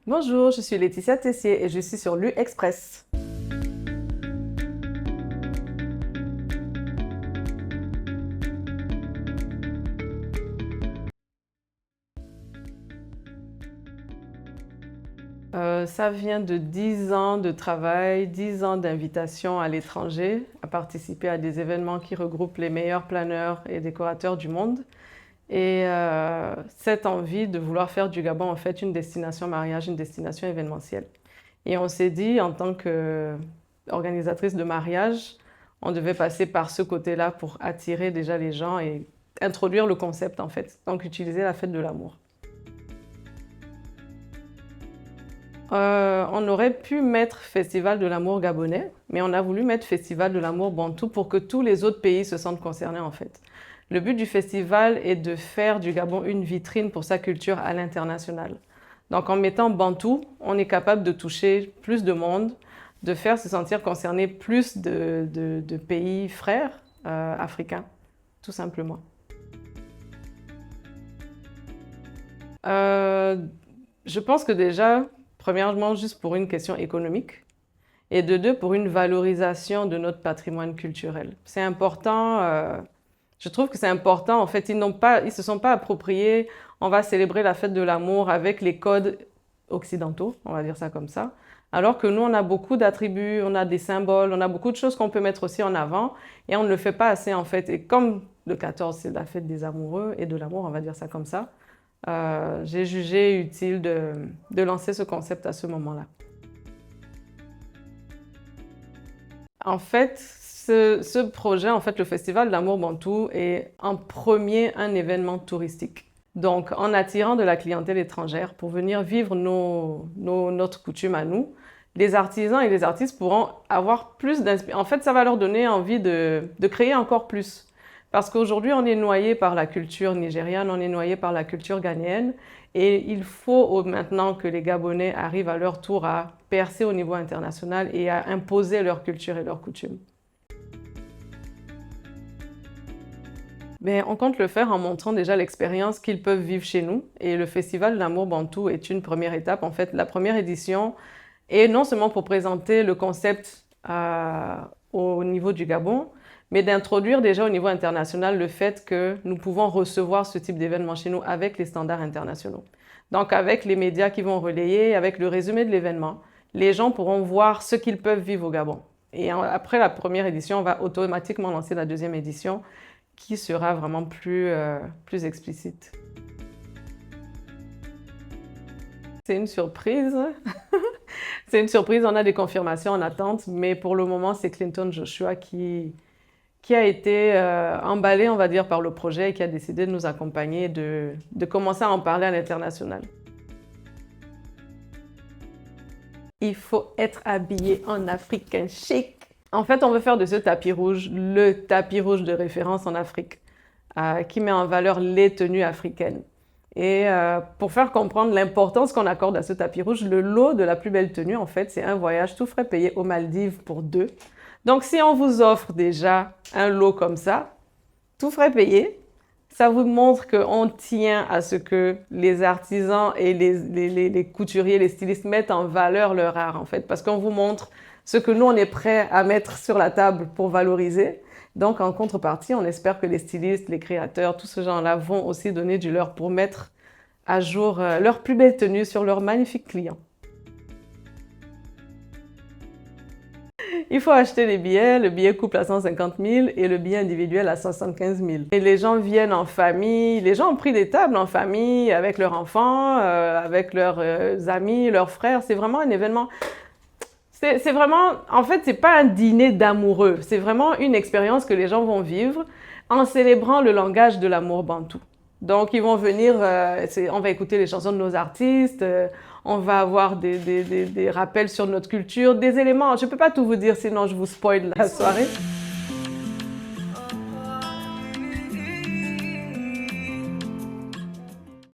Bonjour, je suis Laetitia Tessier et je suis sur l'U-Express. Ça vient de 10 ans de travail, 10 ans d'invitation à l'étranger, à participer à des événements qui regroupent les meilleurs planeurs et décorateurs du monde. Et cette envie de vouloir faire du Gabon en fait une destination mariage, une destination événementielle. Et on s'est dit, en tant qu'organisatrice de mariage, on devait passer par ce côté-là pour attirer déjà les gens et introduire le concept en fait. Donc utiliser la fête de l'amour. On aurait pu mettre Festival de l'amour gabonais, mais on a voulu mettre Festival de l'amour bantou pour que tous les autres pays se sentent concernés en fait. Le but du festival est de faire du Gabon une vitrine pour sa culture à l'international. Donc en mettant bantou, on est capable de toucher plus de monde, de faire se sentir concernés plus de pays frères africains, tout simplement. Euh, je pense que déjà, premièrement, juste pour une question économique, et de deux, pour une valorisation de notre patrimoine culturel. C'est important, je trouve que c'est important, en fait, ils se sont pas appropriés, on va célébrer la fête de l'amour avec les codes occidentaux, on va dire ça comme ça, alors que nous, on a beaucoup d'attributs, on a des symboles, on a beaucoup de choses qu'on peut mettre aussi en avant, et on ne le fait pas assez, en fait. Et comme le 14, c'est la fête des amoureux et de l'amour, on va dire ça comme ça, j'ai jugé utile de lancer ce concept à ce moment-là. En fait, ce projet, en fait, le Festival de l'Amour Bantou est en premier un événement touristique. Donc, en attirant de la clientèle étrangère pour venir vivre notre coutume à nous, les artisans et les artistes pourront avoir plus d'inspiration. En fait, ça va leur donner envie de créer encore plus. Parce qu'aujourd'hui, on est noyé par la culture nigériane, on est noyé par la culture ghanéenne. Et il faut maintenant que les Gabonais arrivent à leur tour à percer au niveau international et à imposer leur culture et leurs coutumes. Mais on compte le faire en montrant déjà l'expérience qu'ils peuvent vivre chez nous. Et le Festival de l'Amour Bantou est une première étape. En fait, la première édition est non seulement pour présenter le concept au niveau du Gabon, mais d'introduire déjà au niveau international le fait que nous pouvons recevoir ce type d'événement chez nous avec les standards internationaux. Donc avec les médias qui vont relayer, avec le résumé de l'événement, les gens pourront voir ce qu'ils peuvent vivre au Gabon. Et après la première édition, on va automatiquement lancer la deuxième édition qui sera vraiment plus explicite. C'est une surprise. C'est une surprise, on a des confirmations en attente, mais pour le moment, c'est Clinton Joshua qui a été emballé, on va dire, par le projet et qui a décidé de nous accompagner, de commencer à en parler à l'international. Il faut être habillé en africain chic. En fait, on veut faire de ce tapis rouge le tapis rouge de référence en Afrique, qui met en valeur les tenues africaines. Et pour faire comprendre l'importance qu'on accorde à ce tapis rouge, le lot de la plus belle tenue, en fait, c'est un voyage tout frais payé aux Maldives pour deux. Donc, si on vous offre déjà un lot comme ça, tout frais payé, ça vous montre qu'on tient à ce que les artisans et les couturiers, les stylistes mettent en valeur leur art, en fait, parce qu'on vous montre ce que nous, on est prêt à mettre sur la table pour valoriser. Donc, en contrepartie, on espère que les stylistes, les créateurs, tous ces gens-là vont aussi donner du leur pour mettre à jour leurs plus belles tenues sur leurs magnifiques clients. Il faut acheter les billets, le billet couple à 150 000 et le billet individuel à 75 000. Et les gens viennent en famille, les gens ont pris des tables en famille avec leurs enfants, avec leurs amis, leurs frères. C'est vraiment un événement. C'est vraiment, en fait, c'est pas un dîner d'amoureux. C'est vraiment une expérience que les gens vont vivre en célébrant le langage de l'amour bantou. Donc, ils vont venir, on va écouter les chansons de nos artistes, on va avoir des rappels sur notre culture, des éléments. Je ne peux pas tout vous dire, sinon je vous spoil la soirée.